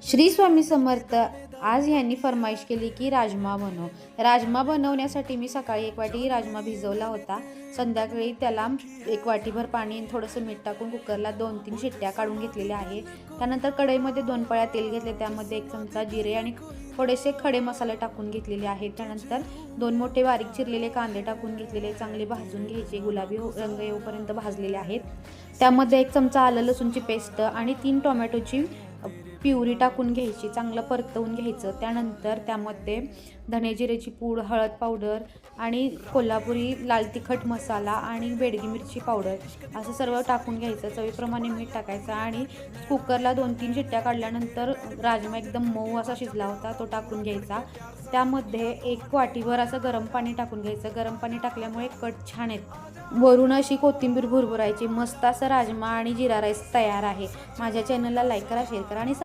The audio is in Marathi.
श्री स्वामी समर्थ। आज यांनी फरमाईश केली की राजमा बनव। राजमा बनवण्यासाठी मी सकाळी 1 वाटी राजमा भिजवला होता। संध्याकाळी त्याला 1 वाटीभर पाणी आणि थोडंसं मीठ टाकून कुकरला 2-3 शिट्ट्या काढून घेतलेल्या आहे। त्यानंतर कढईमध्ये 2 पळ्या तेल घेतले, त्यामध्ये 1 चमचा जिरे आणि थोडेसे खडे मसाले टाकून घेतलेले आहेत। त्यानंतर 2 मोठे बारीक चिरलेले कांदे टाकून घेतलेले, चांगले भाजून घ्यायचे, गुलाबी रंग येऊपर्यंत भाजलेले आहेत। त्यामध्ये 1 चमचा आलं लसूणची पेस्ट आणि 3 टोमॅटोची प्युरी टाकून घ्यायची, चांगलं परतवून घ्यायचं। त्यानंतर त्यामध्ये धने जिरेची पूड, हळद पावडर आणि कोल्हापुरी लाल तिखट मसाला आणि बेडगी मिरची पावडर असं सर्व टाकून घ्यायचं। चवीप्रमाणे मीठ टाकायचं आणि कुकरला 2-3 शिट्ट्या काढल्यानंतर राजमा एकदम मऊ असा शिजला होता तो टाकून घ्यायचा। त्यामध्ये 1 वाटीभर असं गरम पाणी टाकून घ्यायचं। गरम पाणी टाकल्यामुळे कट छान येत। वरून अशी कोथिंबीर भुरभुरायची। मस्त असं राजमा आणि जिरा राईस तयार आहे। माझ्या चॅनलला लाईक करा, शेअर करा आणि